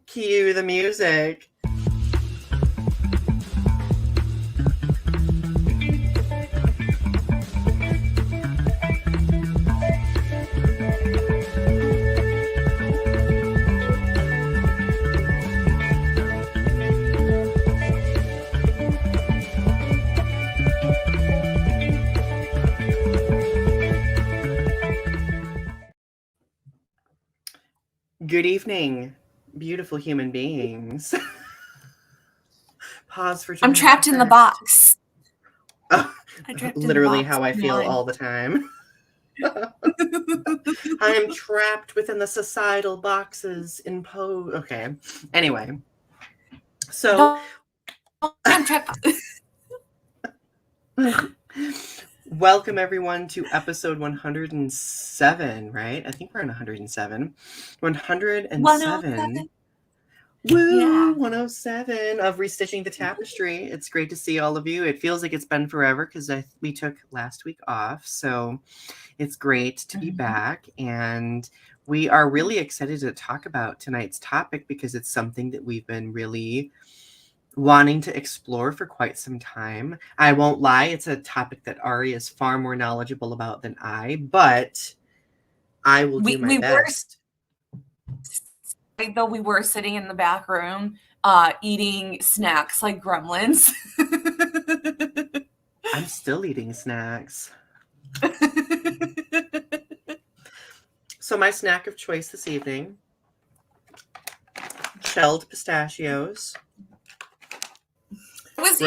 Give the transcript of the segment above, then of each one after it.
Cue the music. Good evening, beautiful human beings. Pause for I'm dramatic trapped in the effect. box. Literally how I feel all the time. I am trapped within the societal boxes imposed. Okay. Anyway. So I'm trapped. welcome everyone to episode 107, right? I think we're on 107. 107. 107. Woo! Yeah. 107 of Restitching the Tapestry. It's great to see all of you. It feels like it's been forever because we took last week off. So it's great to be back. And we are really excited to talk about tonight's topic because it's something that we've been really wanting to explore for quite some time. I won't lie, it's a topic that Ari is far more knowledgeable about than I, but I will do my best. Though we were sitting in the back room eating snacks like gremlins. I'm still eating snacks. So my snack of choice this evening, shelled pistachios. I was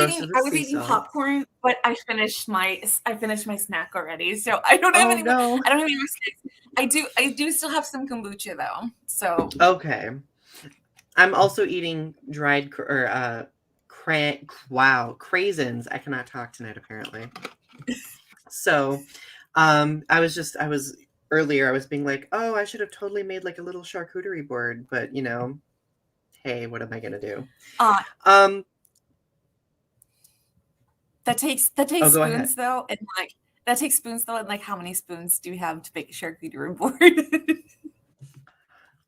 eating popcorn, but I finished my snack already, so I don't have any. No. I don't have any more snacks. I do still have some kombucha though. So okay, I'm also eating dried craisins. I cannot talk tonight apparently. So, I was earlier. I was being like, oh, I should have totally made like a little charcuterie board, but hey, what am I gonna do? That takes spoons though, and like how many spoons do you have to make a charcuterie board?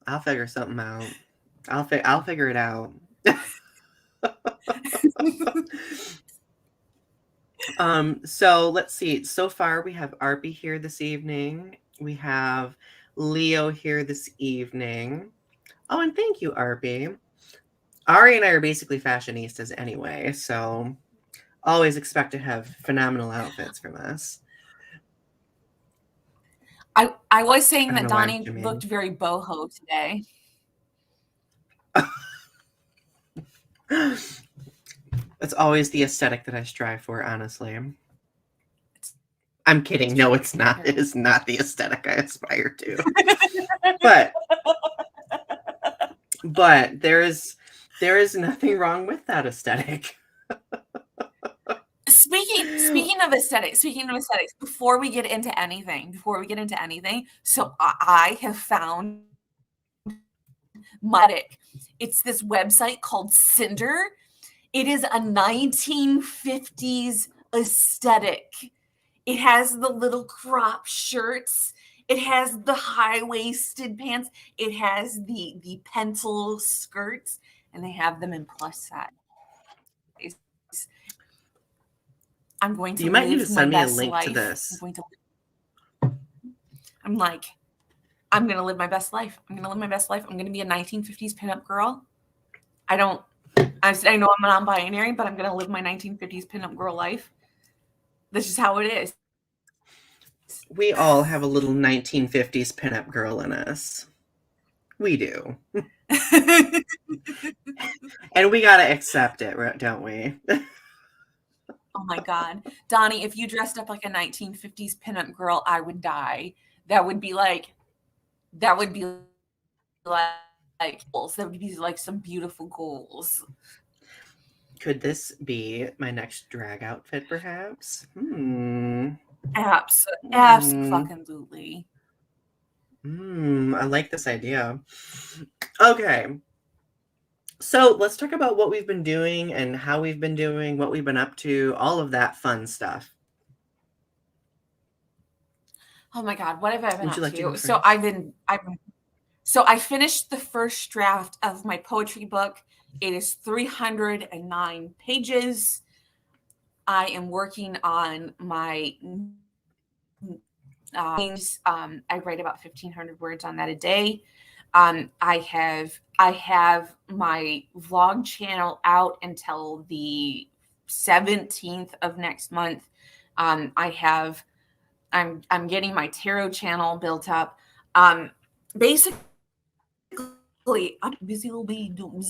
I'll figure something out. I'll figure it out. So let's see. So far we have Arby here this evening. We have Leo here this evening. Oh, and thank you, Arby. Ari and I are basically fashionistas anyway, so always expect to have phenomenal outfits from us. I was saying that Donny looked very boho today. It's always the aesthetic that I strive for, honestly. I'm kidding. No, it's not. It is not the aesthetic I aspire to. But there is nothing wrong with that aesthetic. Speaking of aesthetics, before we get into anything, so I have found it's this website called Cinder. It is a 1950s aesthetic. It has the little crop shirts. It has the high-waisted pants. It has the pencil skirts, and they have them in plus size. I'm going to. You might need to send me a link to this. I'm going to live my best life. I'm going to be a 1950s pinup girl. I know I'm non-binary, but I'm going to live my 1950s pinup girl life. This is how it is. We all have a little 1950s pinup girl in us. We do. And we got to accept it, don't we? Oh my God. Donny, if you dressed up like a 1950s pinup girl, I would die. That would be like some beautiful goals. Could this be my next drag outfit, perhaps? Absolutely. I like this idea. Okay. So let's talk about what we've been doing and how we've been doing, what we've been up to, all of that fun stuff. Oh my God, what have I been up to? So I've been So I finished the first draft of my poetry book. It is 309 pages. I am working on my I write about 1,500 words on that a day. I have my vlog channel out until the 17th of next month. I'm getting my tarot channel built up. Basically, I'm busy will be doing.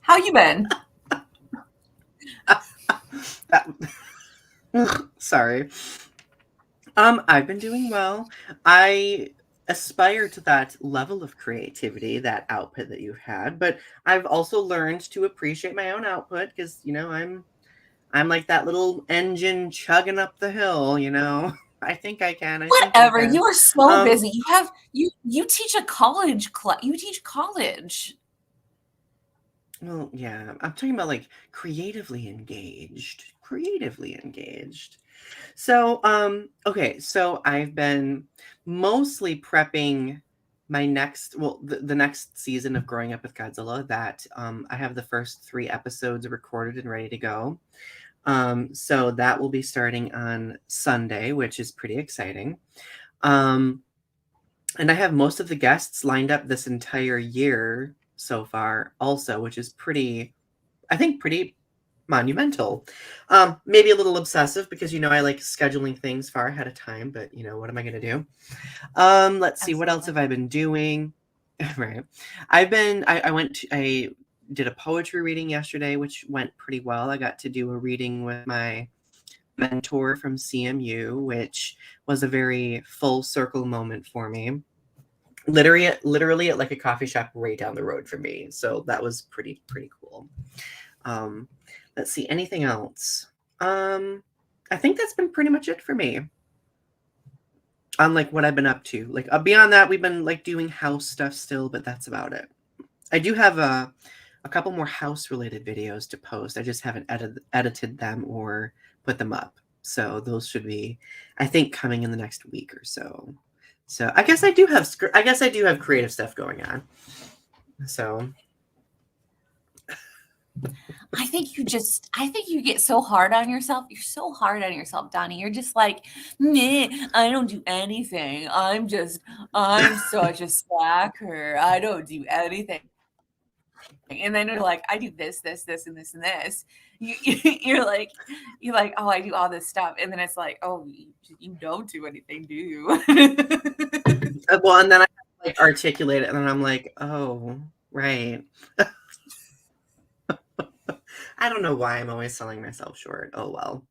How you been? Sorry. I've been doing well. I aspire to that level of creativity, that output that you've had, but I've also learned to appreciate my own output because, I'm like that little engine chugging up the hill, I think I can. I think I Whatever. can. You are so busy. You teach a college class. You teach college. Well, yeah, I'm talking about like creatively engaged. Creatively engaged. So, okay, so I've been mostly prepping my the next season of Growing Up with Godzilla that I have the first 3 episodes recorded and ready to go. So that will be starting on Sunday, which is pretty exciting. And I have most of the guests lined up this entire year so far also, which is I think pretty monumental. Maybe a little obsessive because I like scheduling things far ahead of time, but what am I gonna do? Let's see, what else have I been doing? Right. I did a poetry reading yesterday, which went pretty well. I got to do a reading with my mentor from CMU, which was a very full circle moment for me. Literally at like a coffee shop right down the road from me. So that was pretty cool. Let's see, anything else? I think that's been pretty much it for me on like what I've been up to. Like beyond that, we've been like doing house stuff still, but that's about it. I do have a couple more house related videos to post. I just haven't edited them or put them up. So those should be, I think, coming in the next week or so. So I guess I do have creative stuff going on. So I think you get so hard on yourself. You're so hard on yourself, Donny. You're just like, nah, I don't do anything. I'm such a slacker. I don't do anything. And then you're like, I do this, this, this, and this, and this. You're like, oh, I do all this stuff. And then it's like, oh, you don't do anything, do you? well, and then I like articulate it, and then I'm like, oh, right. I don't know why I'm always selling myself short. Oh well.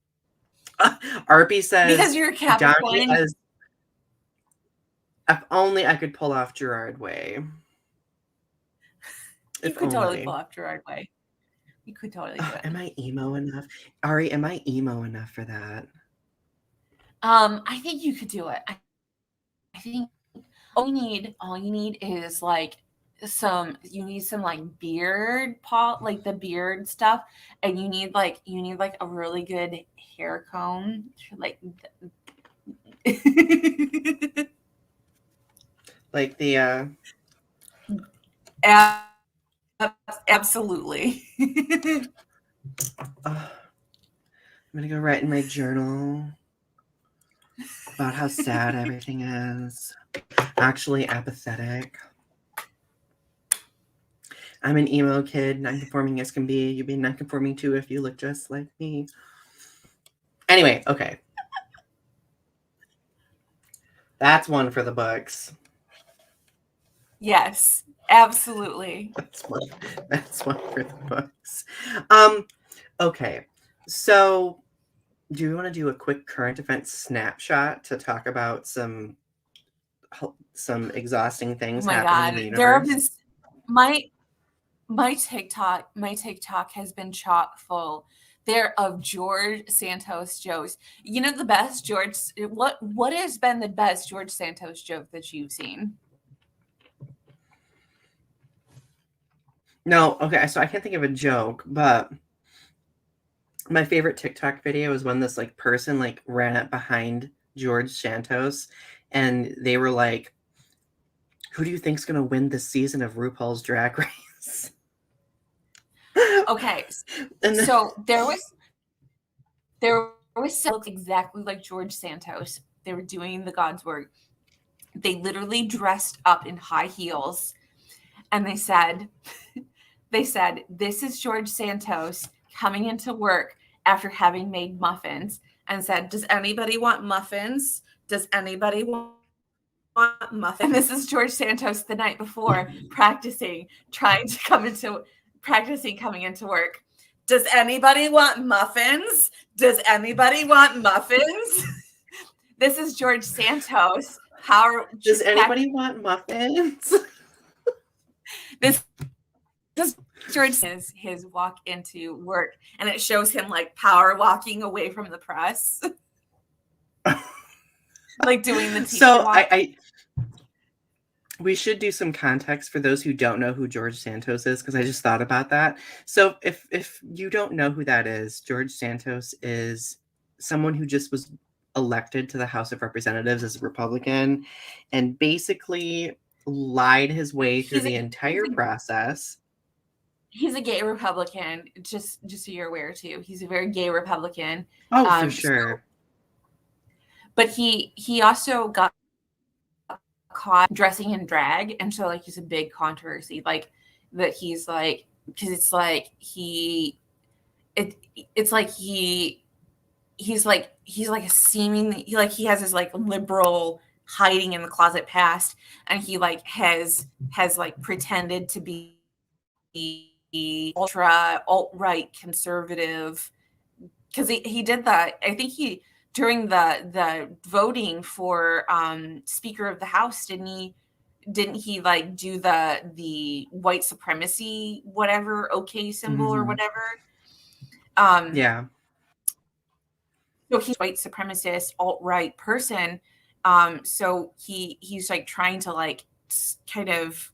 Arpy says because you're a Capricorn. If only I could pull off Gerard Way. You could totally pull off Gerard Way. You could totally do it. Am I emo enough? Ari, am I emo enough for that? I think you could do it. I think all you need is like some like beard like the beard stuff, and you need like a really good hair comb, like like the absolutely. I'm gonna go write in my journal about how sad everything is. Actually apathetic. I'm an emo kid, non-conforming as can be. You'd be non-conforming too if you look just like me. Anyway, okay. That's one for the books. Yes, absolutely. That's one for the books. Okay. So do we want to do a quick current event snapshot to talk about some exhausting things happening in the universe? There have been my TikTok has been chock full there of George Santos jokes. You know the best George what has been the best George Santos joke that you've seen? No, okay, so I can't think of a joke, but my favorite TikTok video is when this like person like ran up behind George Santos and they were like, who do you think's going to win this season of RuPaul's Drag Race? Okay, And then, so there was some looked exactly like George Santos. They were doing the God's work. They literally dressed up in high heels, and they said, this is George Santos coming into work after having made muffins, and said, does anybody want muffins? Does anybody want muffins? And this is George Santos the night before practicing coming into work. Does anybody want muffins? Does anybody want muffins? This is George Santos. does anybody want muffins? This is George his walk into work, and it shows him like power walking away from the press. Like doing the So we should do some context for those who don't know who George Santos is, because I just thought about that. So if you don't know who that is, George Santos is someone who just was elected to the House of Representatives as a Republican and basically lied his way through the entire process. He's a gay Republican, just so you're aware too. He's a very gay Republican. Oh, for sure. But he also got caught dressing in drag, and so like he's a big controversy, like that he's like, because it's like he's like a seeming, he has his like liberal hiding in the closet past, and he like has like pretended to be ultra alt-right conservative, because he did that. I think he, during the voting for Speaker of the House, didn't he like do the white supremacy whatever okay symbol or whatever? Yeah. So he's a white supremacist alt-right person. So he's like trying to like kind of,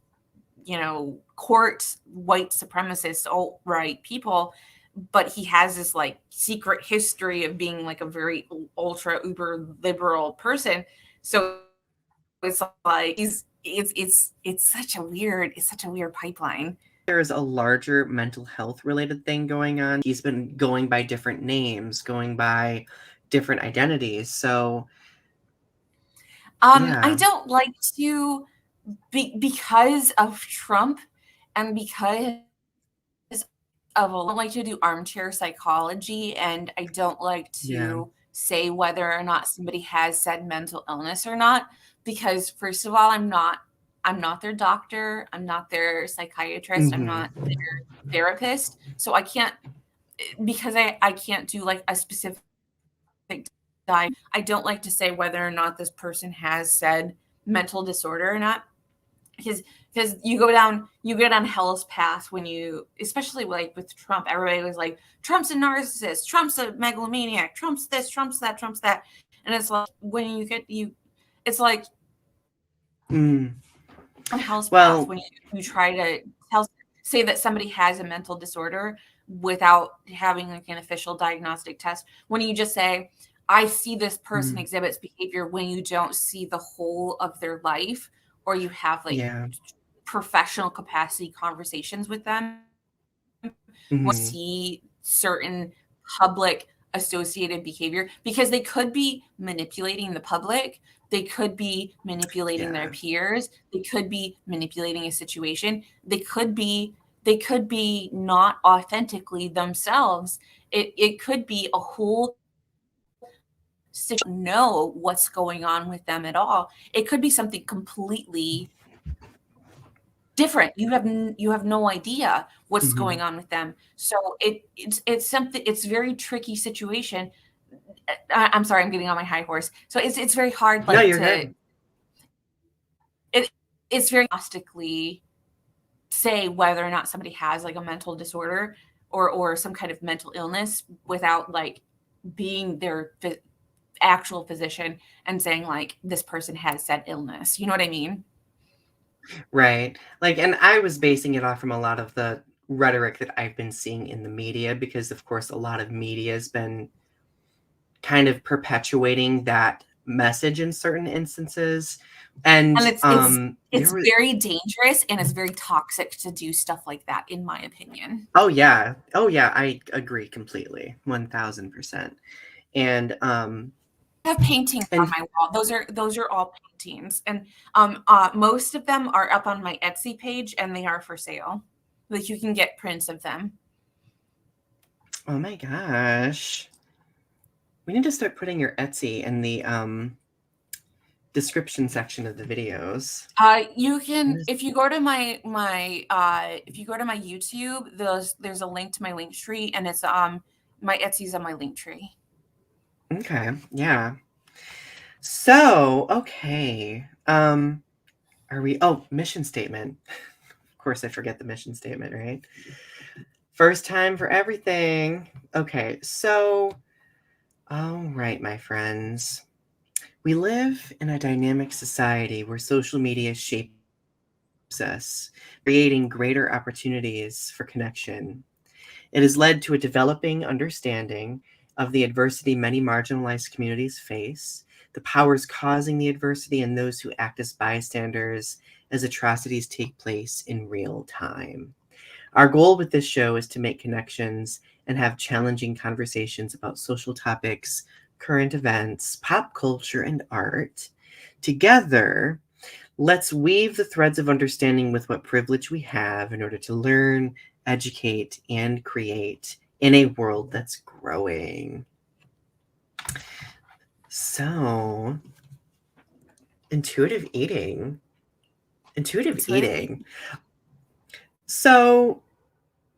court white supremacist alt-right people, but he has this like secret history of being like a very ultra uber liberal person. So it's like it's such a weird pipeline. There's a larger mental health related thing going on. He's been going by different names, going by different identities. So I don't like to because of Trump and because I don't like to do armchair psychology, and I don't like to say whether or not somebody has said mental illness or not, because first of all, I'm not their doctor, I'm not their psychiatrist, I'm not their therapist, so I can't, because I can't do like a specific diet. I don't like to say whether or not this person has said mental disorder or not, because you go down hell's path when you, especially like with Trump, everybody was like, Trump's a narcissist, Trump's a megalomaniac, Trump's this, Trump's that, and it's like when it's like on hell's path when you try to say that somebody has a mental disorder without having like an official diagnostic test, when you just say, I see this person exhibits behavior, when you don't see the whole of their life, or you have like professional capacity conversations with them, see certain public associated behavior, because they could be manipulating the public, they could be manipulating their peers, they could be manipulating a situation, they could be not authentically themselves. It could be a whole know what's going on with them at all. It could be something completely different. You have no idea what's going on with them. So it's something, it's a very tricky situation. I'm sorry, I'm getting on my high horse. So it's very hard, like, it's very diagnostically say whether or not somebody has like a mental disorder or some kind of mental illness without like being their actual physician and saying like, this person has said illness. You know what I mean? Right. Like, and I was basing it off from a lot of the rhetoric that I've been seeing in the media, because of course a lot of media has been kind of perpetuating that message in certain instances. And And it's there were very dangerous and it's very toxic to do stuff like that, in my opinion. oh yeah, I agree completely, 1000%. And I have paintings on and my wall. Those are all paintings, and most of them are up on my Etsy page, and they are for sale. Like you can get prints of them. oh my gosh, we need to start putting your Etsy in the description section of the videos. You can, if you go to my if you go to my YouTube, there's a link to my link tree, and it's my Etsy's on my link tree. Okay, yeah. So, okay. Are we mission statement. Of course I forget the mission statement, right? First time for everything. Okay, so all right, my friends. We live in a dynamic society where social media shapes us, creating greater opportunities for connection. It has led to a developing understanding of the adversity many marginalized communities face, the powers causing the adversity, and those who act as bystanders as atrocities take place in real time. Our goal with this show is to make connections and have challenging conversations about social topics, current events, pop culture, and art. Together, let's weave the threads of understanding with what privilege we have in order to learn, educate, and create in a world that's growing. So, intuitive eating. Intuitive eating. So,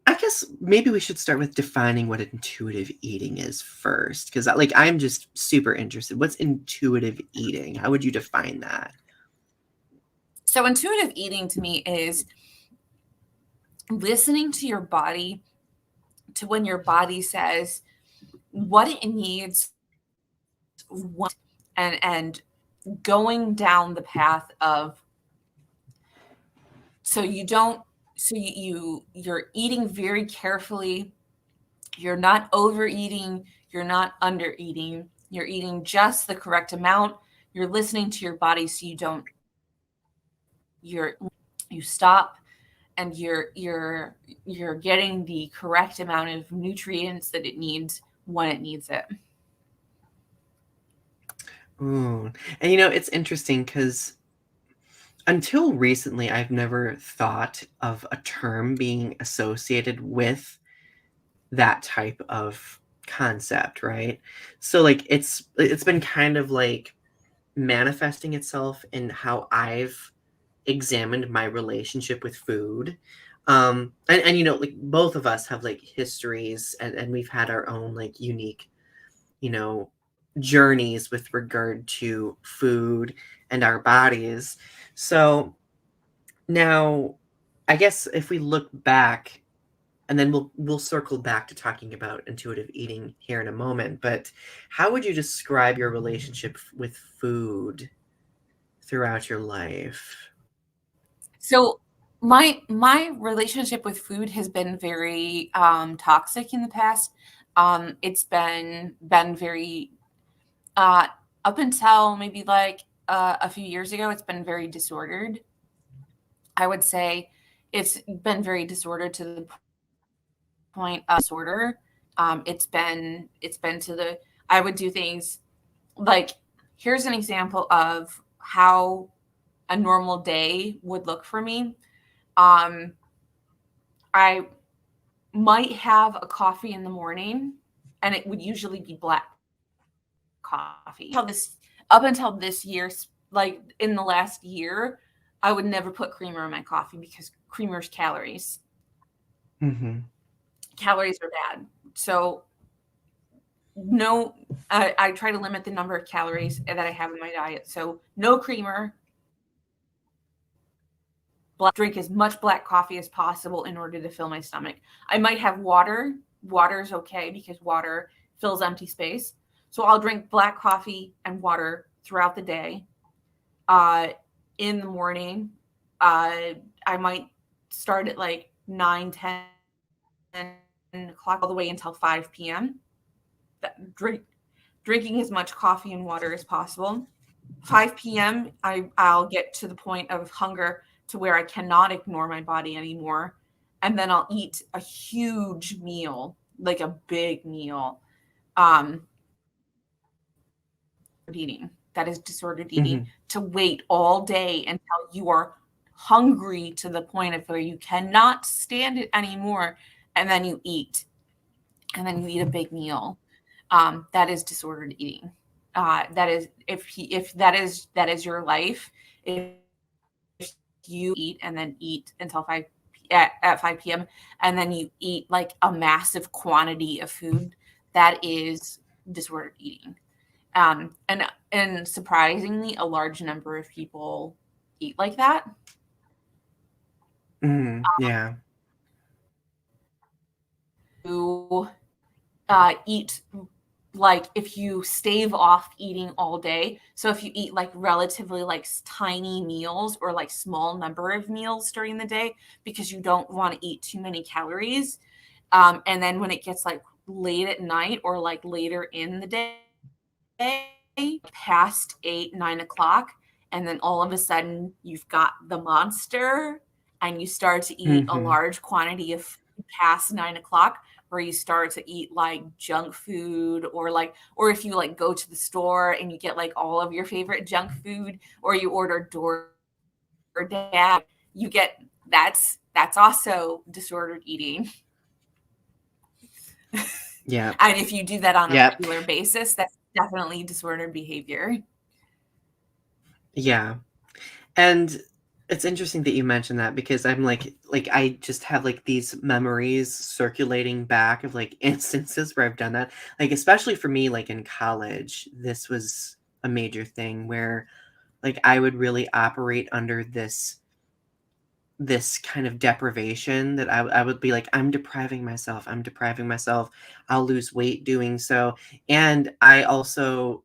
I guess maybe we should start with defining what intuitive eating is first, because like I'm just super interested. What's intuitive eating? How would you define that? So intuitive eating to me is listening to your body, to when your body says what it needs, what, and going down the path of, so you don't, so you're eating very carefully. You're not overeating, you're not under eating, you're eating just the correct amount. You're listening to your body so you don't, you stop, and you're getting the correct amount of nutrients that it needs when it needs it. Ooh. And you know, it's interesting because until recently, I've never thought of a term being associated with that type of concept, right? So like it's been kind of like manifesting itself in how I've examined my relationship with food. And you know, like both of us have like histories and we've had our own like unique, you know, journeys with regard to food and our bodies. So now I guess if we look back and then we'll circle back to talking about intuitive eating here in a moment, but how would you describe your relationship with food throughout your life? So my relationship with food has been very toxic in the past. It's been very up until maybe like a few years ago, it's been very disordered. I would say it's been very disordered to the point of disorder. It's been to the, I would do things like, here's an example of how a normal day would look for me. I might have a coffee in the morning, and it would usually be black coffee. Up until this year, like in the last year, I would never put creamer in my coffee because creamer's calories. Mm-hmm. Calories are bad. So no, I try to limit the number of calories that I have in my diet. So no creamer. Drink as much black coffee as possible in order to fill my stomach. I might have water. Water is okay because water fills empty space. So I'll drink black coffee and water throughout the day. Uh, in the morning, I might start at like 9, 10 o'clock all the way until 5 p.m. Drink drinking as much coffee and water as possible. 5 p.m. I'll get to the point of hunger to where I cannot ignore my body anymore. And then I'll eat a huge meal, like a big meal. Eating. That is disordered eating. Mhm. To wait all day until you are hungry to the point of where you cannot stand it anymore, and then you eat, and then you eat a big meal. That is disordered eating. That is if that is your life. If you eat and then eat until at 5 p.m. and then you eat like a massive quantity of food, that is disordered eating. And surprisingly, a large number of people eat like that. Yeah. Who eat like if you stave off eating all day. So if you eat like relatively like tiny meals or like small number of meals during the day because you don't want to eat too many calories, and then when it gets like late at night or like later in the day, past 8, 9 o'clock, and then all of a sudden you've got the monster and you start to eat a Mhm. large quantity of food past 9 o'clock, where you start to eat like junk food, or like, or if you like go to the store and you get like all of your favorite junk food, or you order DoorDash, you get that's also disordered eating. Yep. And if you do that on a Yep. regular basis, that's definitely disordered behavior. Yeah. And it's interesting that you mentioned that because I'm like I just have like these memories circulating back of like instances where I've done that. Like especially for me, like in college, this was a major thing where like I would really operate under this kind of deprivation that I would be like, I'm depriving myself. I'm depriving myself. I'll lose weight doing so. And I also,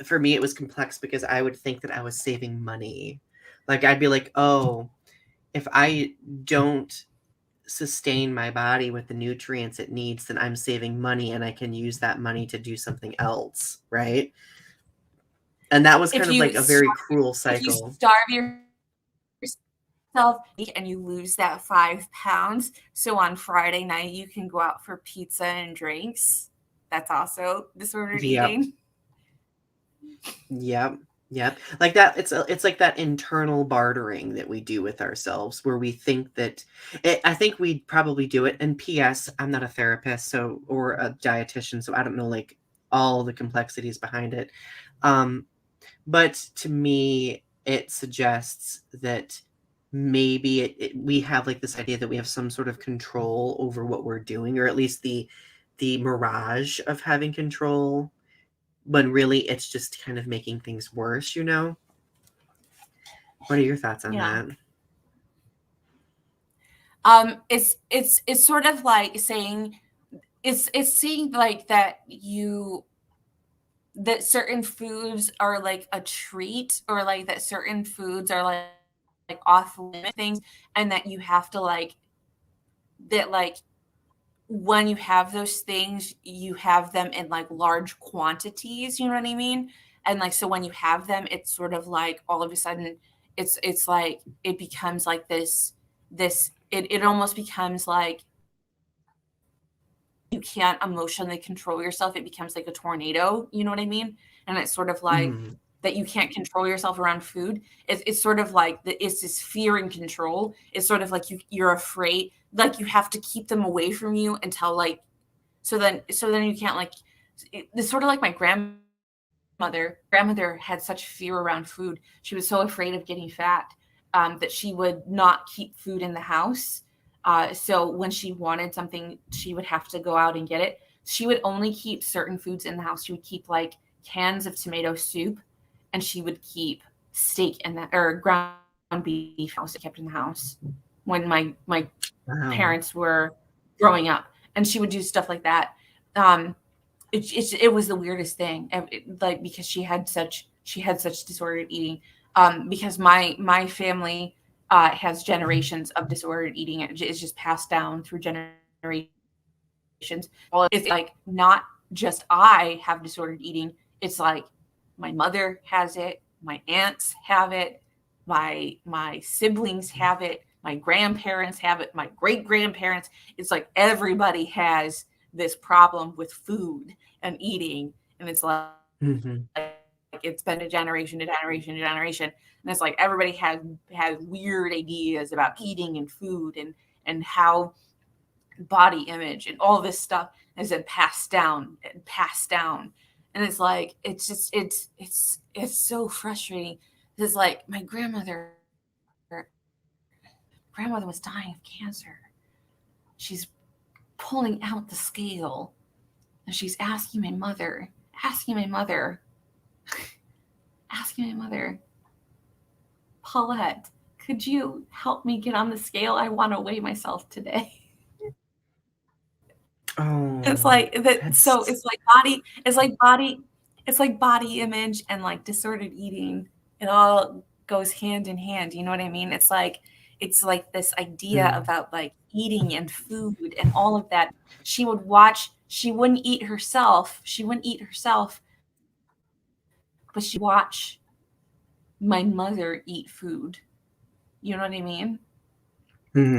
for me, it was complex because I would think that I was saving money. Like, I'd be like, oh, if I don't sustain my body with the nutrients it needs, then I'm saving money and I can use that money to do something else. Right. And that was If kind of you like a very cruel if you cycle. starve yourself and you lose that 5 pounds, so on Friday night you can go out for pizza and drinks. That's also disordered Yep. eating. Yep. Yep. Like that it's like that internal bartering that we do with ourselves where we think that I think we probably do it. And PS, I'm not a therapist so or a dietitian, so I don't know like all the complexities behind it. Um but to me it suggests that maybe we have like this idea that we have some sort of control over what we're doing, or at least the mirage of having control, when really it's just kind of making things worse, you know? What are your thoughts on Yeah. that? It's sort of like saying it's saying like that certain foods are like a treat, or like that certain foods are like off limit things, and that you have to like that like when you have those things, you have them in like large quantities, you know what I mean? And like so when you have them, it's sort of like all of a sudden it's like it becomes like it almost becomes like you can't emotionally control yourself. It becomes like a tornado, you know what I mean? And it's sort of like Mhm. that you can't control yourself around food. It's sort of like it's this fear and control. It's sort of like you're afraid, like you have to keep them away from you until like so then you can't like it's sort of like my grandmother had such fear around food. She was so afraid of getting fat, that she would not keep food in the house. So when she wanted something, she would have to go out and get it. She would only keep certain foods in the house. She would keep like cans of tomato soup, and she would keep steak in that, or ground beef house kept in the house when my Wow. parents were growing up, and she would do stuff like that. Um, it was the weirdest thing, like because she had such disordered eating. Because my family has generations of disordered eating. It's just passed down through generations. Well, it's like not just I have disordered eating. It's like my mother has it, my aunts have it, my siblings have it, my grandparents have it, my great grandparents. It's like everybody has this problem with food and eating, and it's like Mhm. it's been a generation to generation to generation, and it's like everybody has weird ideas about eating and food and how body image and all this stuff has been passed down and passed down. And it's like it's so frustrating. It's like my grandmother was dying of cancer. She's pulling out the scale and she's asking my mother, asking my mother, Paulette, could you help me get on the scale? I want to weigh myself today. It's Oh, like that. So that's it's like body image and like disordered eating. It all goes hand in hand. You know what I mean? It's like this idea mm, about like eating and food and all of that. She would watch. She wouldn't eat herself. She wouldn't eat herself, but she watch my mother eat food. You know what I mean?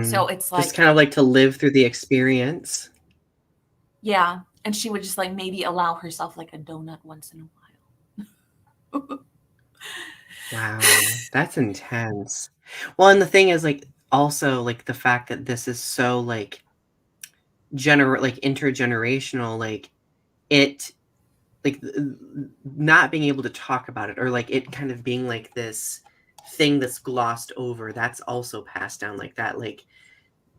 So mhm. it's Just like, kind of like to live through the experience. yeah. And she would just like maybe allow herself like a donut once in a while. Wow, that's intense. Well, and the thing is, like, also, like, the fact that this is so, like intergenerational, like, it like, not being able to talk about it or, like, it kind of being, like, this thing that's glossed over, that's also passed down like that, like,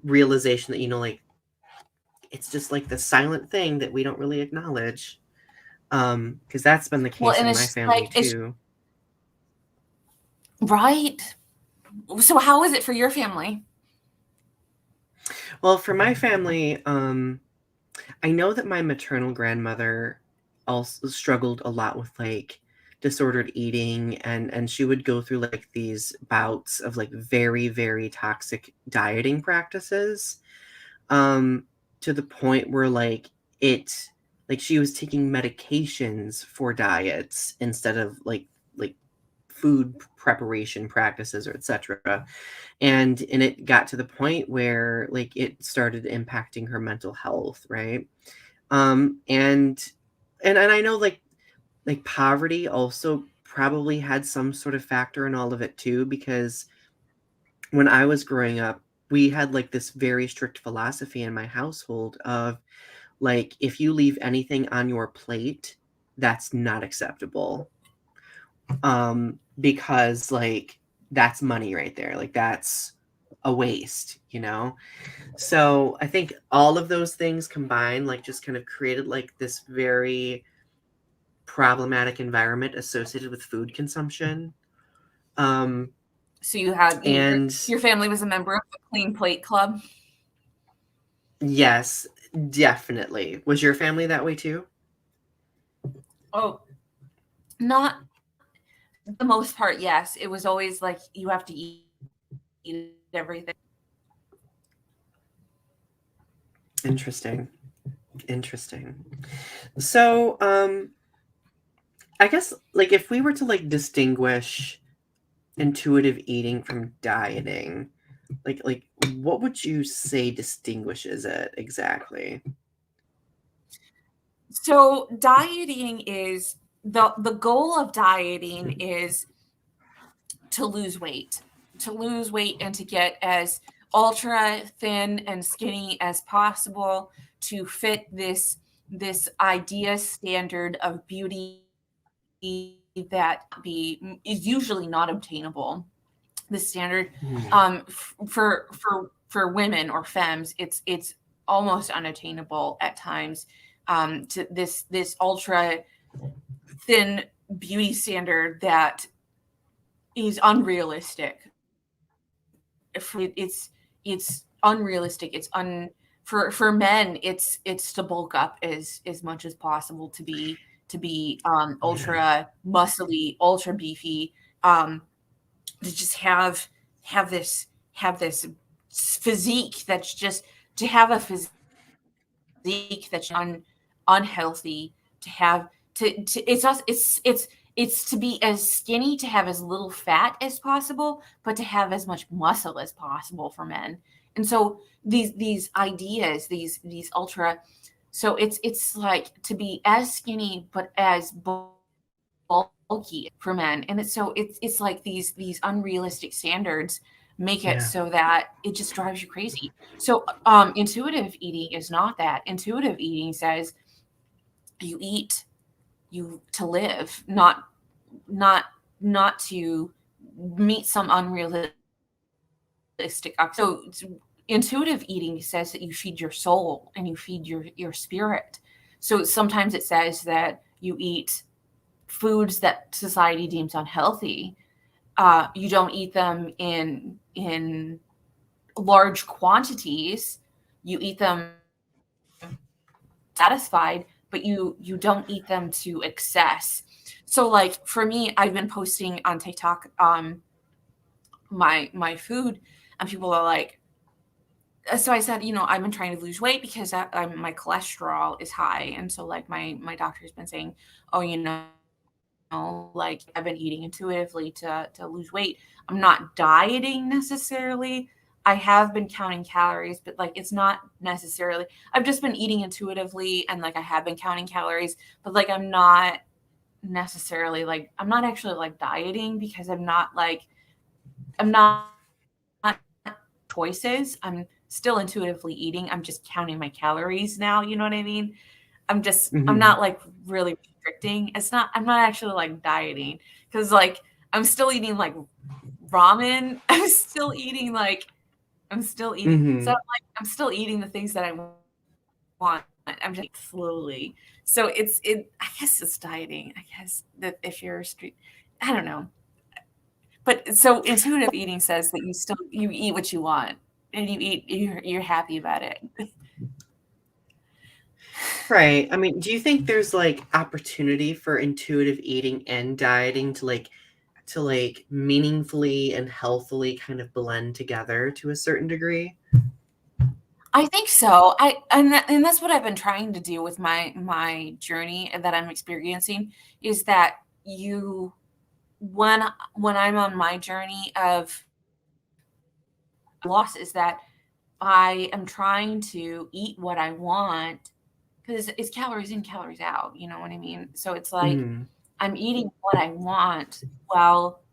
realization that, like, it's just, like, the silent thing that we don't really acknowledge. Because that's been the Well, case and in it's my just family like it's too. right. So how is it for your family? Well, for my family, I know that my maternal grandmother also struggled a lot with like disordered eating and she would go through like these bouts of like very very toxic dieting practices to the point where it like she was taking medications for diets instead of like food preparation practices or etc. And it got to the point where like it started impacting her mental health, right? And I know like poverty also probably had some sort of factor in all of it too, because when I was growing up, we had like this very strict philosophy in my household of like if you leave anything on your plate, that's not acceptable. Because like that's money right there. Like that's a waste. So I think all of those things combined, like just kind of created like this very problematic environment associated with food consumption. Um, So you had and your family was a member of the Clean Plate Club? yes, definitely. Was your family that way too? Oh, not the most part, yes. It was always like you have to eat everything. Interesting. Interesting. So, I guess like if we were to like distinguish intuitive eating from dieting, like what would you say distinguishes it exactly? So dieting is the goal of dieting is to lose weight and to get as ultra thin and skinny as possible to fit this idea standard of beauty that be is usually not obtainable. The standard Hmm. for women or femmes, it's almost unattainable at times. To this ultra thin beauty standard that is unrealistic. It's unrealistic. For men. It's to bulk up as much as possible to be Yeah. ultra muscly, ultra beefy. Um, to just have this have this physique that's just to have a physique that's unhealthy, to have it's also it's to be as skinny, to have as little fat as possible, but to have as much muscle as possible for men. And so these ideas, these ultra, so it's like to be as skinny but as bulky for men. And it's like these unrealistic standards make it Yeah. so that it just drives you crazy. So intuitive eating is not that. Intuitive eating says you eat you to live, not not to meet some unrealistic. So intuitive eating says that you feed your soul and you feed your spirit. So sometimes it says that you eat foods that society deems unhealthy. You don't eat them in large quantities. You eat them satisfied, but you don't eat them to excess. So like for me, I've been posting on TikTok my food, and people are like, so I said, I've been trying to lose weight because my cholesterol is high, and so like my doctor's been saying, oh, like I've been eating intuitively to lose weight. I'm not dieting necessarily. I have been counting calories, but like it's not necessarily. I've just been eating intuitively, and like I have been counting calories, but like I'm not necessarily like I'm not actually like dieting, because I'm not choices. I'm still intuitively eating. I'm just counting my calories now. You know what I mean? I'm Hmm. not like really restricting. I'm not actually like dieting, because like I'm still eating like ramen. I'm still eating. So Hmm. I'm still eating the things that I want. I'm just slowly. So I guess it's dieting. I guess that if you're street, I don't know. But so intuitive eating says that you eat what you want, and you're happy about it. Right. I mean, do you think there's like opportunity for intuitive eating and dieting to like meaningfully and healthily kind of blend together to a certain degree? I think so. And that's what I've been trying to do with my journey that I'm experiencing, is that you when I'm on my journey of loss, is that I am trying to eat what I want, because it's calories in, calories out. You know what I mean? So it's like Hmm. I'm eating what I want while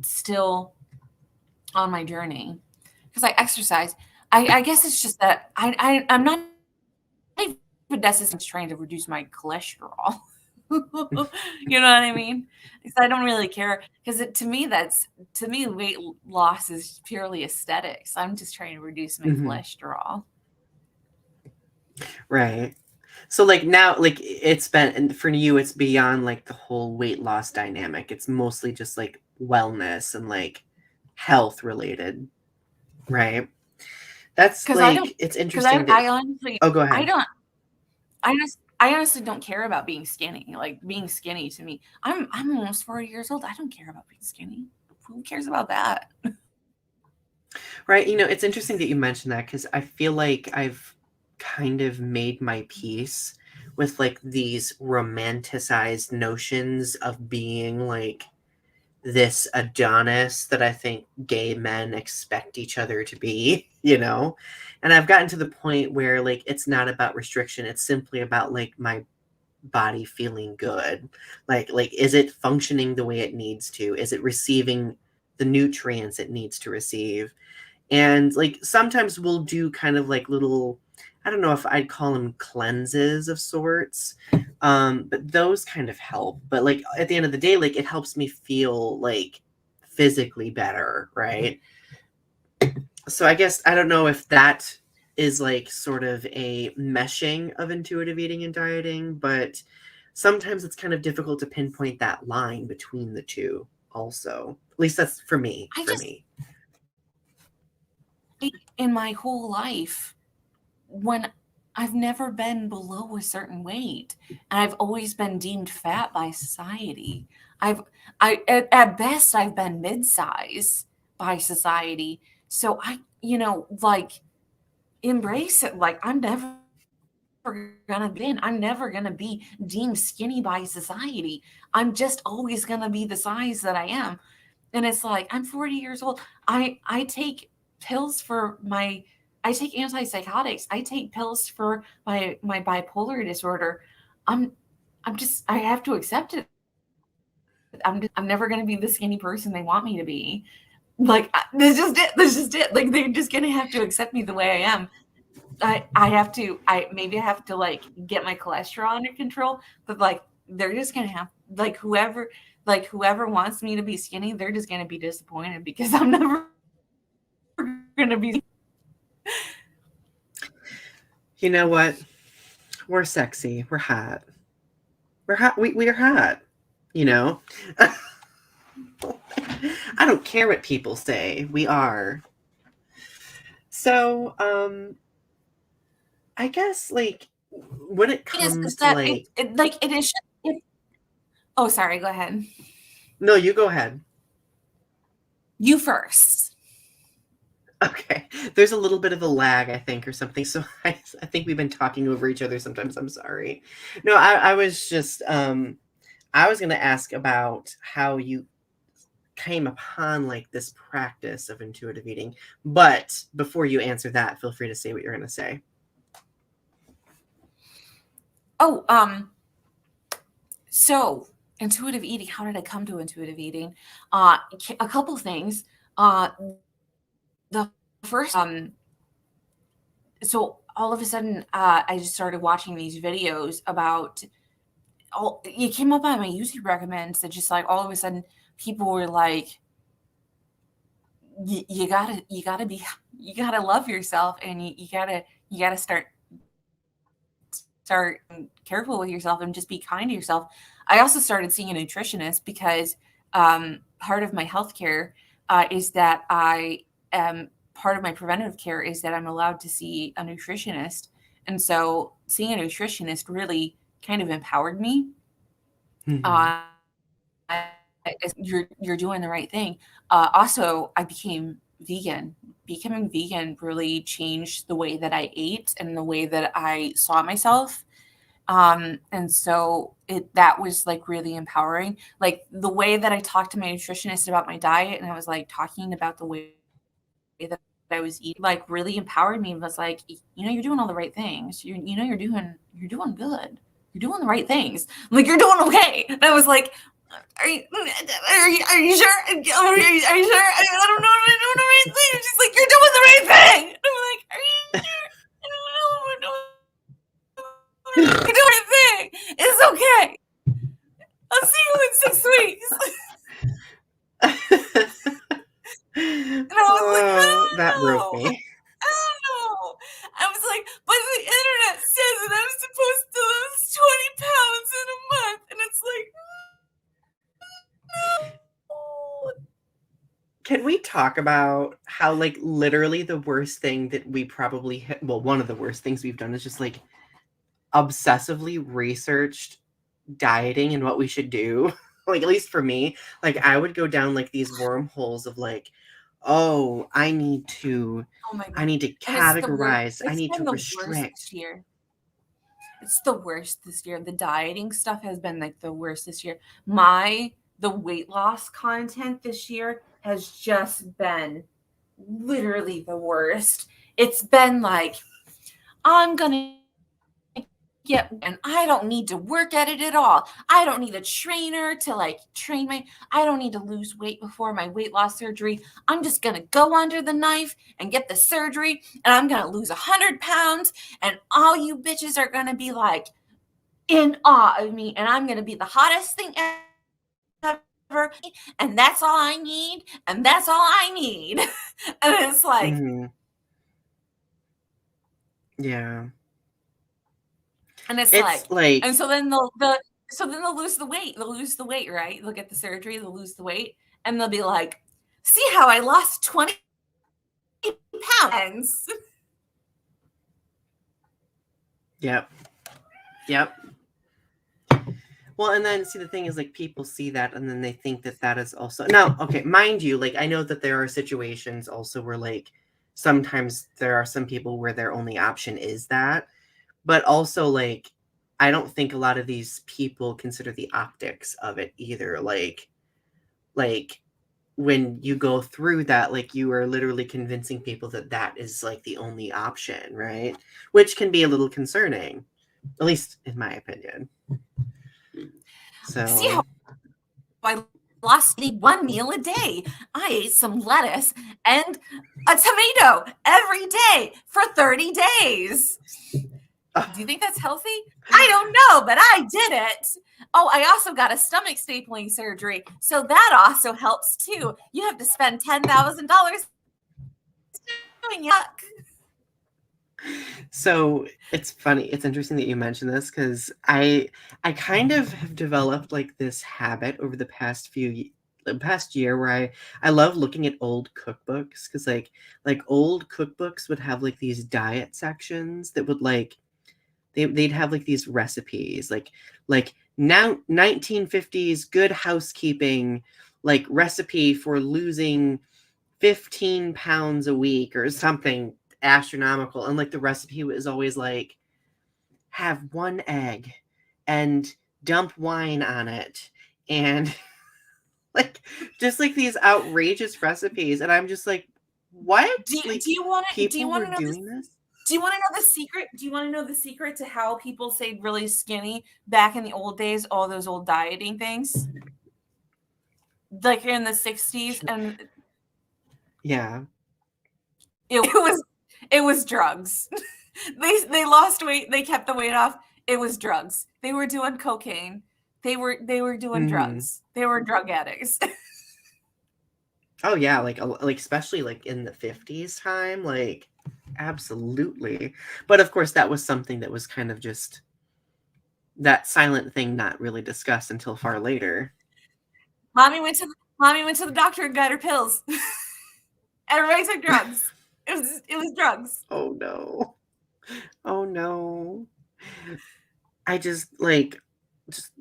still on my journey, because I exercise. I guess it's just that I'm not even necessarily trying to reduce my cholesterol. You know what I mean? Because I don't really care. Because to me, weight loss is purely aesthetics. I'm just trying to reduce my Hmm. cholesterol. Right. So like now, like it's been, and for you, it's beyond like the whole weight loss dynamic. It's mostly just like wellness and like health related, right? That's Because I don't. like it's Because interesting that. I honestly, Oh, go I ahead. don't. I honestly don't care about being skinny. Like being skinny to me, I'm almost 40 years old. I don't care about being skinny. Who cares about that? Right. It's interesting that you mentioned that because I feel like I've kind of made my peace with like these romanticized notions of being like this Adonis that I think gay men expect each other to be, you know? And I've gotten to the point where like it's not about restriction, it's simply about like my body feeling good. Like is it functioning the way it needs to? Is it receiving the nutrients it needs to receive? And like sometimes we'll do kind of like little, I don't know if I'd call them cleanses of sorts, but those kind of help. But like at the end of the day, like it helps me feel like physically better, right? So I guess I don't know if that is like sort of a meshing of intuitive eating and dieting, but sometimes it's kind of difficult to pinpoint that line between the two also. At least that's for me, I for just me. in my whole life, when I've never been below a certain weight, and I've always been deemed fat by society. I've at best I've been mid-size by society. So like embrace it. Like I'm never I'm never gonna be deemed skinny by society. I'm just always gonna be the size that I am. And it's like, I'm 40 years old. I take pills for my I take antipsychotics. I take pills for my bipolar disorder. I'm I have to accept it. I'm never gonna be the skinny person they want me to be. Like, this is just it. This is just it. Like, they're just gonna have to accept me the way I am. I have to maybe I have to like get my cholesterol under control, but like they're just gonna have whoever wants me to be skinny, they're just gonna be disappointed because I'm never gonna be. You know what? We're sexy. We're hot. We're hot. We're hot. You know? I don't care what people say. We are. So, I guess like when it comes to like it is. Oh, sorry. Go ahead. No, you go ahead. You first. Okay. There's a little bit of a lag, I think, or something. So I think we've been talking over each other sometimes. I'm sorry. No, I was just I was going to ask about how you came upon like this practice of intuitive eating. But before you answer that, feel free to say what you're going to say. Oh, so intuitive eating. How did I come to intuitive eating? A couple things. The first, so all of a sudden, I just started watching these videos about. It came up on my YouTube recommends that just like all of a sudden people were like, you gotta love yourself, and you gotta start careful with yourself and just be kind to yourself. I also started seeing a nutritionist because part of my healthcare is that part of my preventative care is that I'm allowed to see a nutritionist, and so seeing a nutritionist really kind of empowered me. Mm-hmm. You're doing the right thing. Also, I became vegan. Becoming vegan really changed the way that I ate and the way that I saw myself. And so that was like really empowering. Like the way that I talked to my nutritionist about my diet, and I was like talking about the way that I was eating, like really empowered me. And was like, you're doing all the right things. You're doing good. You're doing the right things. Like, you're doing okay. And I was like, are you sure? Are you sure? I don't know if I'm doing the right thing. She's like, you're doing the right thing. And I'm like, are you sure? I don't know if I'm doing the right thing. It's okay. I'll see you in 6 weeks. And I was like, I don't that know. broke me. I don't know. I was like, but the internet says that I'm supposed to lose 20 pounds in a month. And it's like, no. Can we talk about how like literally the worst thing that we probably one of the worst things we've done is just like obsessively researched dieting and what we should do. Like, at least for me, like I would go down like these wormholes of like, oh, I need to categorize, I need to restrict. It's the worst this year. The dieting stuff has been like the worst this year. The weight loss content this year has just been literally the worst. It's been like, I'm gonna and I don't need to work at it at all. I don't need a trainer to like train I don't need to lose weight before my weight loss surgery. I'm just going to go under the knife and get the surgery, and I'm going to lose 100 pounds, and all you bitches are going to be like in awe of me, and I'm going to be the hottest thing ever, and that's all I need, and that's all I need. And it's like, yeah. And it's like, and so then they'll lose the weight. They'll lose the weight, right? They'll get the surgery, they'll lose the weight, and they'll be like, see how I lost 20 pounds. Yep. Well, and then see, the thing is like people see that and then they think that is also now, okay, mind you, like I know that there are situations also where like sometimes there are some people where their only option is that. but also like I don't think a lot of these people consider the optics of it either. Like when you go through that, like you are literally convincing people that that is like the only option, right? Which can be a little concerning, at least in my opinion. See how So I lost me one meal a day. I ate some lettuce and a tomato every day for 30 days. Do you think that's healthy? I don't know, but I did it. Oh, I also got a stomach stapling surgery, so that also helps too. You have to spend $10,000 doing yuck. so it's funny, it's interesting that you mentioned this because I kind of have developed like this habit over the past the past year where I love looking at old cookbooks because like old cookbooks would have like these diet sections that would like they'd have like these recipes like now 1950s good housekeeping like recipe for losing 15 pounds a week or something astronomical, and like the recipe was always like have one egg and dump wine on it and like just like these outrageous recipes, and I'm just like what, Do like you want to people were know this? doing this. Do you want to know the secret? Do you want to know the secret to how people stayed really skinny back in the old days? All those old dieting things, like in the 60s, and Yeah. it was drugs. They lost weight. They kept the weight off. It was drugs. They were doing cocaine. They were doing Mm-hmm. drugs. They were drug addicts. Oh yeah, like especially like in the 50s time, like absolutely. But of course that was something that was kind of just that silent thing not really discussed until far later. Mommy went to the doctor and got her pills. Everybody took drugs. It was drugs. Oh no. Oh no. I just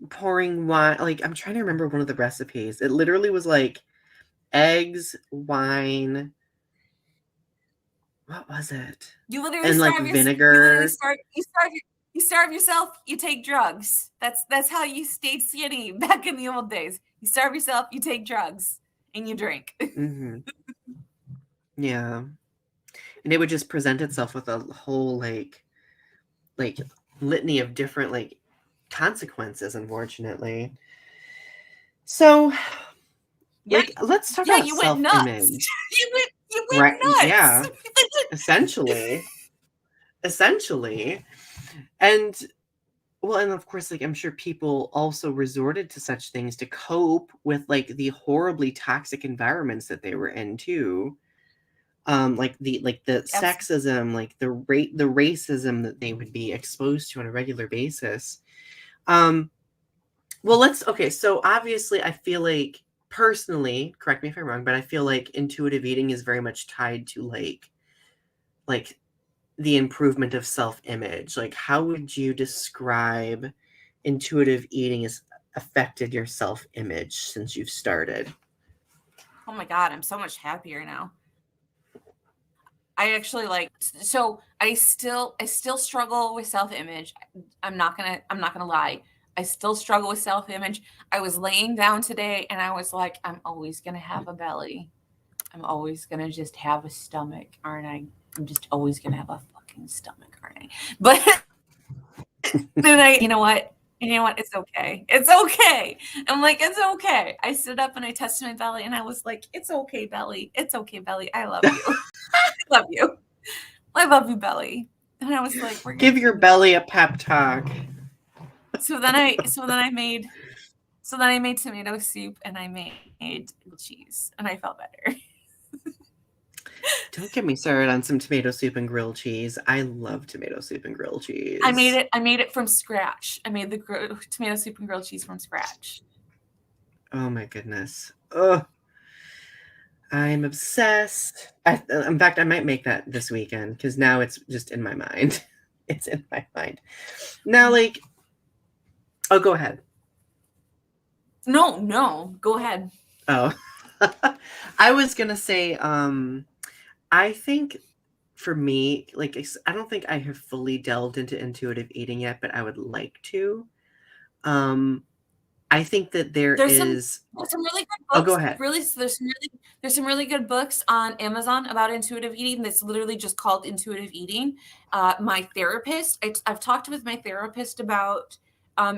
pouring wine, like I'm trying to remember one of the recipes. It literally was like eggs, wine, what was it? You literally And like starve yourself. You literally vinegar. you starve yourself. You take drugs. That's how you stayed skinny back in the old days. You starve yourself. You take drugs, and you drink. Hmm. Yeah. And it would just present itself with a whole like litany of different like consequences, unfortunately. So Yeah, like let's talk yeah. about You went nuts. self-image. You Right, went nuts. yeah, essentially. And well, and of course, like I'm sure people also resorted to such things to cope with like the horribly toxic environments that they were in too. Like the Absolutely. sexism, like the racism that they would be exposed to on a regular basis. Um, well, okay. So obviously, I feel like personally, correct me if I'm wrong, but I feel like intuitive eating is very much tied to like the improvement of self-image. Like, how would you describe intuitive eating has affected your self-image since you've started? Oh my god, I'm so much happier now. I actually like so I still struggle with self-image. I'm not gonna lie. I still struggle with self-image. I was laying down today and I was like, I'm always gonna have a belly. I'm always gonna just have a stomach, aren't I? I'm just always gonna have a fucking stomach, aren't I? But then you know what? You know what? It's okay. It's okay. I'm like, it's okay. I stood up and I tested my belly and I was like, it's okay, belly. It's okay, belly. I love you. I love you. I love you, belly. And I was like, we're gonna Give your keep going. belly a pep talk. So then I made tomato soup and I made cheese and I felt better. Don't get me started on some tomato soup and grilled cheese. I love tomato soup and grilled cheese. I made it from scratch. I made the tomato soup and grilled cheese from scratch. Oh my goodness. Oh, I'm obsessed. In fact, I might make that this weekend because now it's just in my mind. It's in my mind. Now, like, oh, go ahead. No, go ahead. Oh, I was gonna say, I think for me, like I don't think I have fully delved into intuitive eating yet, but I would like to. Um, I think that there There's is. some really good Oh, go books. ahead. Really, there's some really good books on Amazon about intuitive eating. That's literally just called intuitive eating. My therapist, I've talked with my therapist about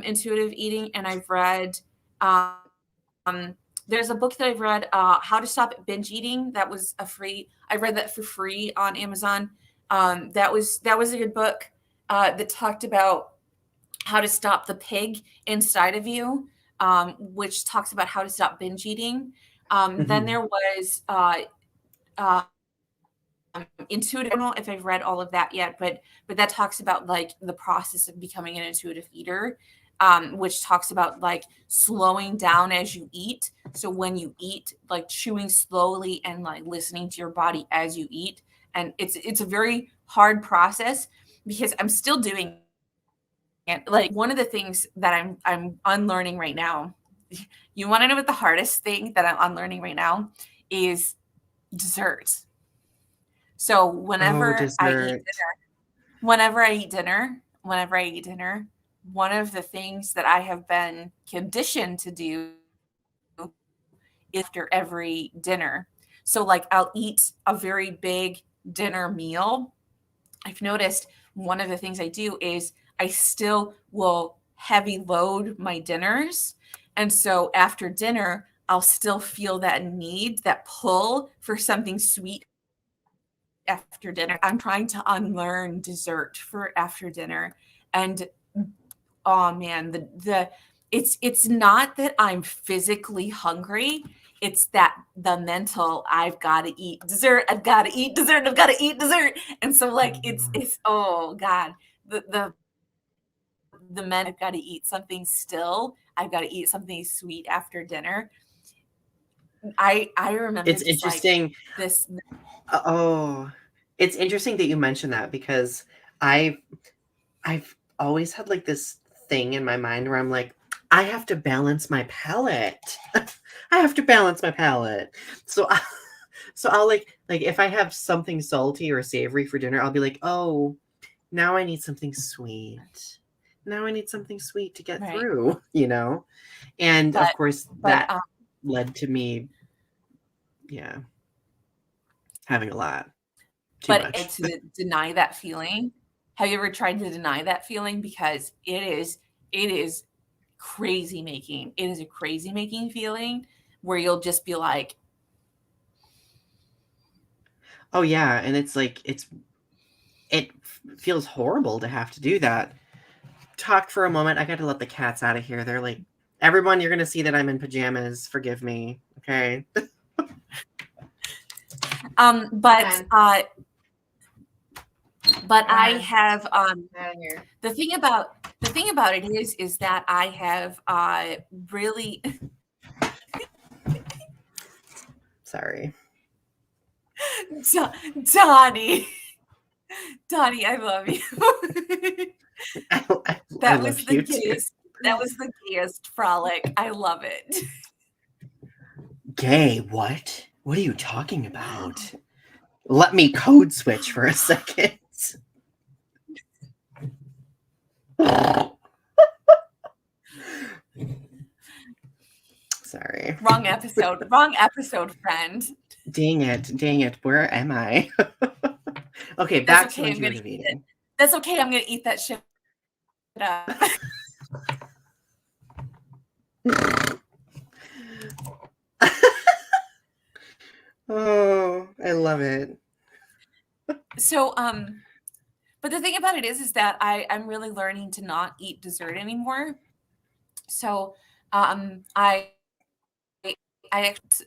intuitive eating, and I've read. Um, there's a book that I've read, How to Stop Binge Eating. That was a free. I read that for free on Amazon. That was a good book that talked about how to stop the pig inside of you, which talks about how to stop binge eating. Then Mhm. there was uh, intuitive. I don't know if I've read all of that yet, but that talks about like the process of becoming an intuitive eater, which talks about like slowing down as you eat. So when you eat, like chewing slowly and like listening to your body as you eat. And it's a very hard process because I'm still doing it. Like one of the things that I'm unlearning right now. You want to know what the hardest thing that I'm unlearning right now is? Dessert. So Oh, dessert. whenever I eat dinner, one of the things that I have been conditioned to do after every dinner. So like I'll eat a very big dinner meal. I've noticed one of the things I do is I still will heavy load my dinners. And so after dinner, I'll still feel that need, that pull for something sweet after dinner. I'm trying to unlearn dessert for after dinner. And oh man, the it's not that I'm physically hungry. It's that the mental I've got to eat dessert. I've got to eat dessert. I've got to eat dessert. And so like it's oh god, the men I've got to eat something still. I've got to eat something sweet after dinner. I remember It's just like interesting. this. Oh, it's interesting that you mentioned that because I've I've always had like this thing in my mind where I'm like, I have to balance my palate. I have to balance my palate. So so I'll like if I have something salty or savory for dinner, I'll be like, "Oh, now I need something sweet. Now I need something sweet to get Right. through," you know? And of But course but that led to me, yeah, having a lot, too but much. to deny that feeling. Have you ever tried to deny that feeling? Because it is crazy making. It is a crazy making feeling where you'll just be like, Oh yeah, and it's like it feels horrible to have to do that. Talk for a moment. I got to let the cats out of here. They're like, everyone, you're gonna see that I'm in pajamas. Forgive me, okay? um, but Fine. uh, but Go I ahead. have Out of here. the thing about it is that I have really Sorry. Donnie, Donnie, I love you. I That love was the you too. gayest. That was the gayest frolic. I love it. Gay? What? What are you talking about? Let me code switch for a second. Sorry. Wrong episode. Wrong episode, friend. Dang it. Dang it. Where am I? Okay, That's back to okay. I'm gonna intuitive eat it. eating. That's okay. I'm gonna eat that shit up. Oh, I love it. So, but the thing about it is that I'm really learning to not eat dessert anymore. So, I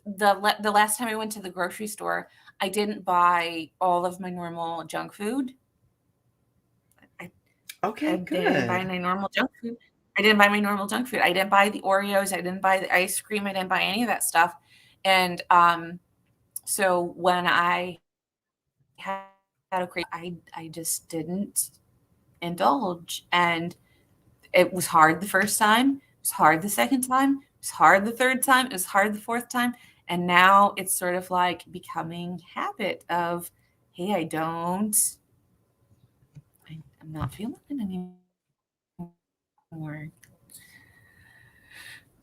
the last time I went to the grocery store, I didn't buy all of my normal junk food. I I Okay, didn't buy good. my normal junk food. I didn't buy my normal junk food. I didn't buy the Oreos. I didn't buy the ice cream. I didn't buy any of that stuff. And so when I had a craving, I just didn't indulge, and it was hard the first time. It was hard the second time. It was hard the third time. It was hard the fourth time, and now it's sort of like becoming habit of hey, I'm not feeling it anymore.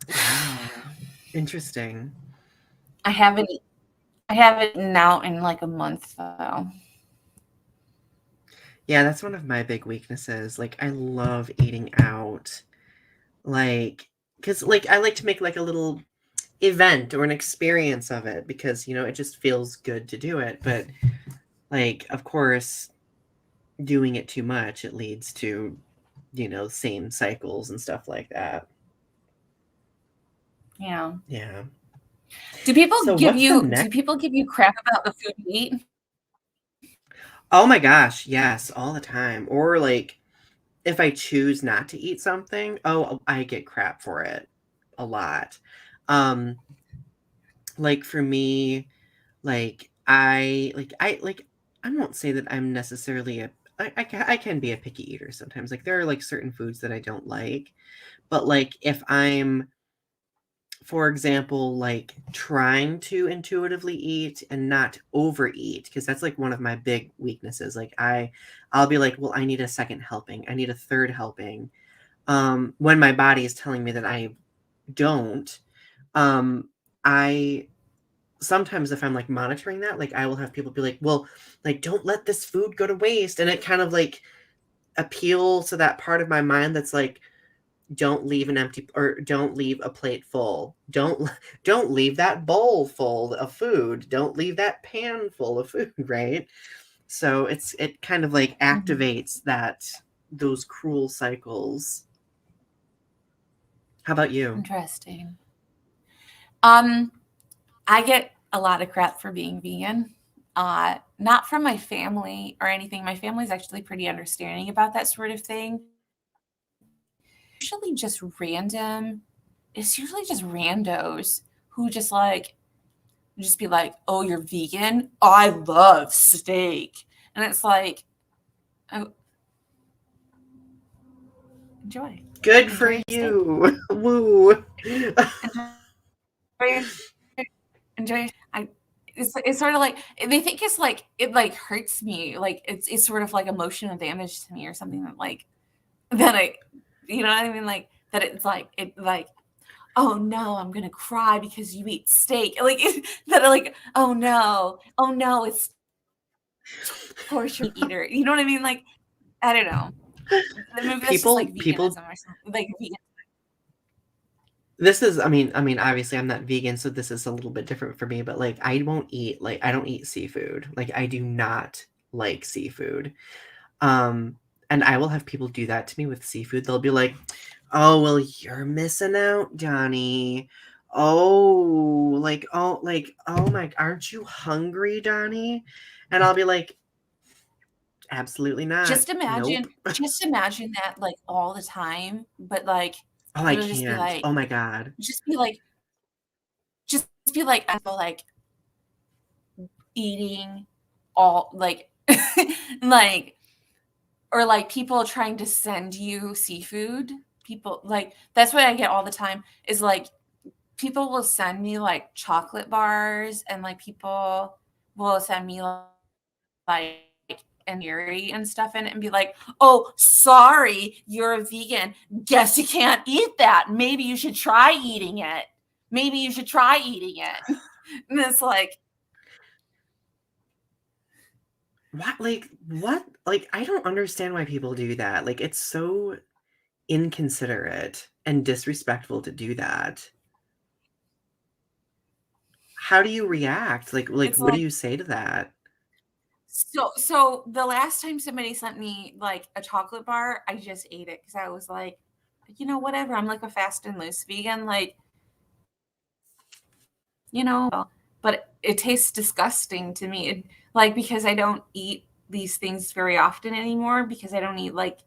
Wow. Interesting. I haven't I haven't eaten out in like a month though. Yeah, that's one of my big weaknesses. Like, I love eating out. Like, because, like, I like to make, like, a little event or an experience of it because, it just feels good to do it. But, like, of course, doing it too much, it leads to, same cycles and stuff like that. Yeah. Yeah. Do people So, give what's the you next? crap about the food you eat? Oh my gosh, yes, all the time. Or, like, if I choose not to eat something, oh, I get crap for it a lot. Um, like for me, I won't say that I'm necessarily I can be a picky eater sometimes. Like there are like certain foods that I don't like, but like if I'm, for example, like trying to intuitively eat and not overeat, because that's like one of my big weaknesses. Like I'll be like, well, I need a second helping, I need a third helping. When my body is telling me that I don't, um, I sometimes if I'm like monitoring that, like I will have people be like, well, like don't let this food go to waste. And it kind of like appeals to that part of my mind that's like, don't leave an empty or don't leave a plate full. Don't leave that bowl full of food. Don't leave that pan full of food, right? So it kind of like Mhm. activates those cruel cycles. How about you? Interesting. Um, I get a lot of crap for being vegan. Not from my family or anything. My family's actually pretty understanding about that sort of thing. Usually just random. It's usually just randos who just be like, "Oh, you're vegan? Oh, I love steak," and it's like, "Oh, enjoy, Good for enjoy your steak, you. Woo. enjoy, enjoy." It's sort of like they think it's like it like hurts me, like it's sort of like emotional damage to me or something that I, you know what I mean, like that it's like oh no, I'm gonna cry because you eat steak. Like that, like oh no, it's torture eater. You know what I mean? Like I don't know. Maybe that's just like People veganism or something. Like vegan. This is, I mean, obviously I'm not vegan, so this is a little bit different for me, but like I don't eat seafood. Like I do not like seafood. Um, and I will have people do that to me with seafood. They'll be like, "Oh, well, you're missing out, Donnie. Oh my, aren't you hungry, Donnie?" And I'll be like, "Absolutely not. Nope." Just imagine that like all the time, but like Oh, I it'll just be can't. like, Oh my God. just be like, just be like, I feel like eating all like like or like people trying to send you seafood. People like that's what I get all the time is like people will send me like chocolate bars and like people will send me like and dairy and stuff in it and be like, oh, sorry, you're a vegan. Guess you can't eat that. Maybe you should try eating it. Maybe you should try eating it. And it's like, What? Like, what? Like, I don't understand why people do that. Like, it's so inconsiderate and disrespectful to do that. How do you react? Like, it's what do like you say to that? so the last time somebody sent me like a chocolate bar, I just ate it because I was like, whatever. I'm like a fast and loose vegan, like, but it tastes disgusting to me. Like because I don't eat these things very often anymore because I don't eat like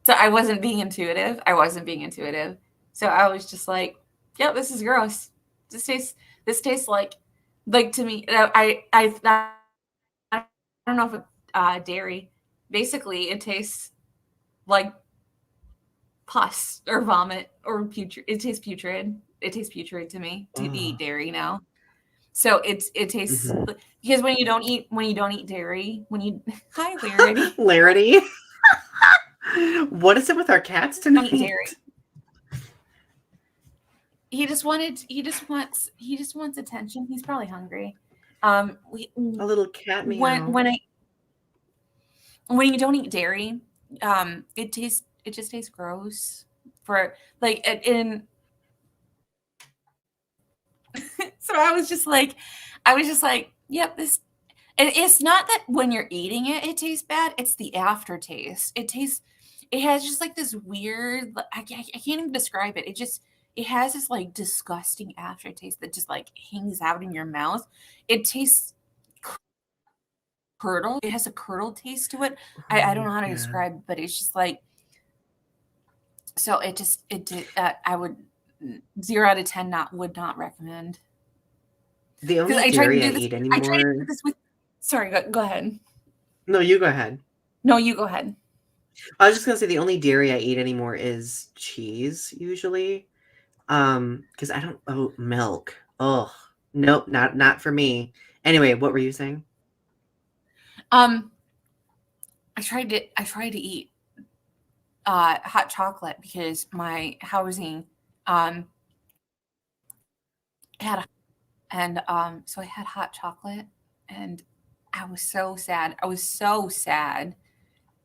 so I wasn't being intuitive. I wasn't being intuitive. So I was just like, yep, this is gross. This tastes like to me. I don't know if it's dairy. Basically, it tastes like pus or vomit or putrid. It tastes putrid. It tastes putrid to me to eat Oh, dairy now. So it tastes because when you don't eat dairy, hi Larity. Larity. What is it with our cats tonight? Eat dairy. He just wants attention. He's probably hungry. A little cat meow. When you don't eat dairy, it just tastes gross. For like in so I was just like, yep, this. And it's not that when you're eating it, it tastes bad. It's the aftertaste. It has just like this weird. I can't even describe it. It has this like disgusting aftertaste that just like hangs out in your mouth. It tastes curdled. It has a curdled taste to it. I don't know how to describe it, but it's just like. So it did. I would 0 out of 10 would not recommend. The only dairy I eat anymore. I tried to do this with. Sorry, go ahead. No, you go ahead. No, you go ahead. I was just gonna say the only dairy I eat anymore is cheese usually, because I don't. Oh, milk. Oh, nope, not for me. Anyway, what were you saying? I tried to eat hot chocolate because my housing had so I had hot chocolate and I was so sad.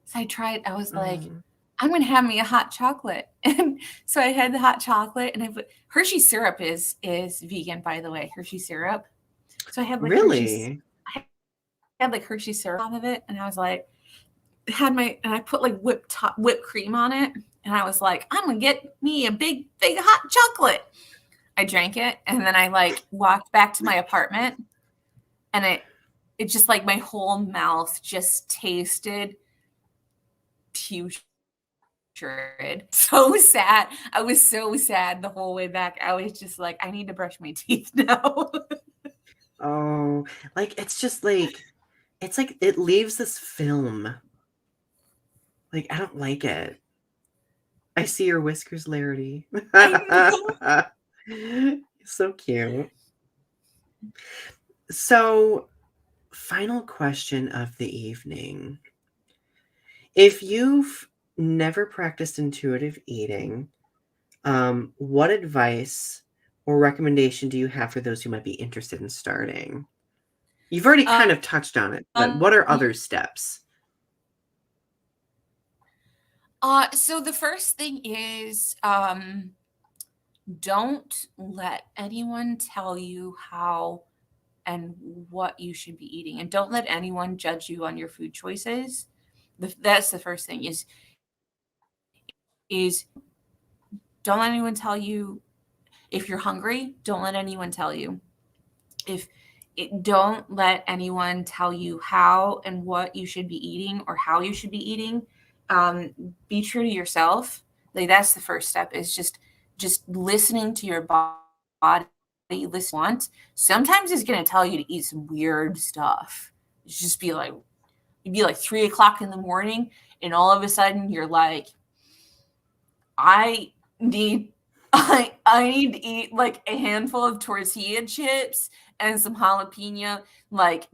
So I was like, I'm gonna have me a hot chocolate. And so I had the hot chocolate and I put Hershey syrup is vegan, by the way, Hershey syrup. So I had like really? I had like Hershey syrup on of it, and I was like, and I put like whipped cream on it, and I was like, I'm gonna get me a big hot chocolate. I drank it, and then I like walked back to my apartment, and it just like my whole mouth just tasted putrid. So sad. I was so sad the whole way back. I was just like, I need to brush my teeth now. Oh, like it's just like it leaves this film. Like I don't like it. I see your whiskers, Larity. So cute. So, final question of the evening. If you've never practiced intuitive eating, what advice or recommendation do you have for those who might be interested in starting? You've already kind of touched on it, but what are other steps? So the first thing is don't let anyone tell you how and what you should be eating, and don't let anyone judge you on your food choices. That's the first thing is don't let anyone tell you if you're hungry. Don't let anyone tell you don't let anyone tell you how and what you should be eating or how you should be eating. Be true to yourself. Like that's the first step, is just listening to your body. Sometimes it's going to tell you to eat some weird stuff. Just be like, it'd be like 3 o'clock in the morning, and all of a sudden you're like, I need to eat like a handful of tortilla chips and some jalapeno, like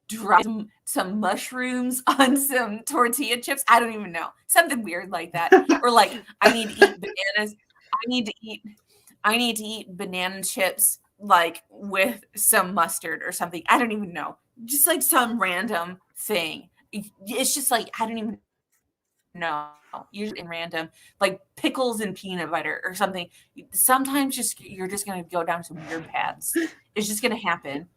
dry some mushrooms on some tortilla chips. I don't even know. Something weird like that. Or like I need to eat bananas. I need to eat banana chips like with some mustard or something. I don't even know. Just like some random thing. It's just like I don't even know. Usually in random, like pickles and peanut butter or something. Sometimes you're just gonna go down some weird paths. It's just gonna happen.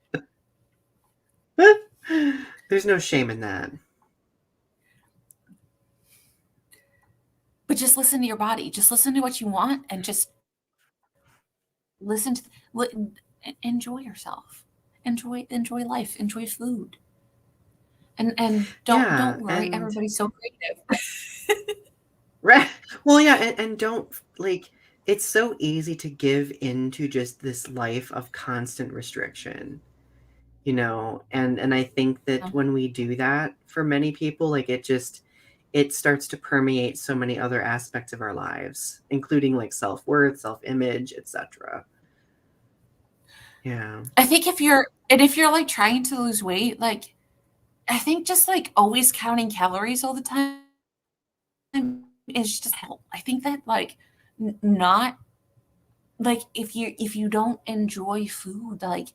There's no shame in that. But just listen to your body. Just listen to what you want, and just listen to enjoy yourself. Enjoy life. Enjoy food. And don't worry. Everybody's so creative. Right. Well, yeah, and don't like. It's so easy to give into just this life of constant restriction, and I think that when we do that, for many people, like it starts to permeate so many other aspects of our lives, including like self-worth, self-image, etc. Yeah. I think if you're like trying to lose weight, like I think just like always counting calories all the time is just help. I think that like not like if you don't enjoy food, like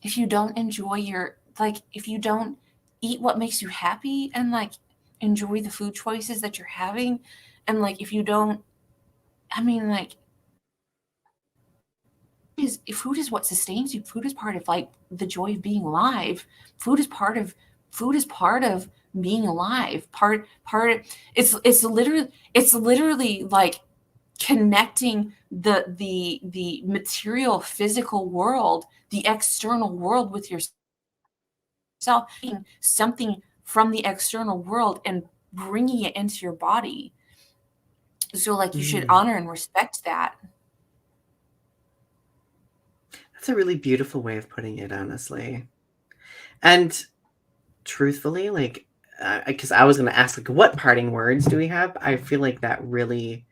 if you don't enjoy your like if you don't eat what makes you happy and like enjoy the food choices that you're having, and like if you don't, I mean like is food is what sustains you. Food is part of like the joy of being alive. Food is part of food is part of being alive. It's literally like connecting the material physical world, the external world with yourself, something from the external world and bringing it into your body. So like you should Mm. honor and respect that. That's a really beautiful way of putting it, honestly. And truthfully, like, because I was going to ask, like, what parting words do we have? I feel like that really,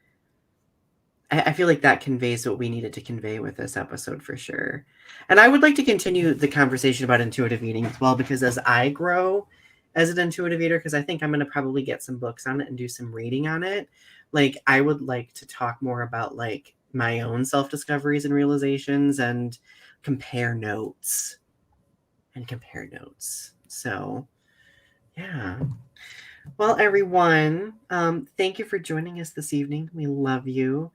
I feel like that conveys what we needed to convey with this episode for sure. And I would like to continue the conversation about intuitive eating as well, because as I grow as an intuitive eater, because I think I'm going to probably get some books on it and do some reading on it. Like, I would like to talk more about like my own self-discoveries and realizations and compare notes and compare notes. So, yeah. Well, everyone, thank you for joining us this evening. We love you.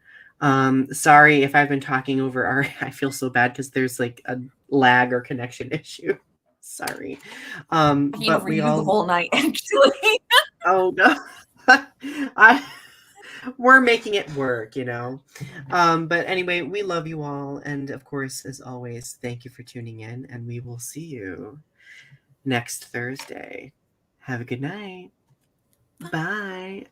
Sorry if I've been talking over our, I feel so bad because there's like a lag or connection issue. Sorry. Talking But over we you the all, whole night, actually. oh no. I, we're making it work, you know. But anyway, we love you all. And of course, as always, thank you for tuning in. And we will see you next Thursday. Have a good night. Bye.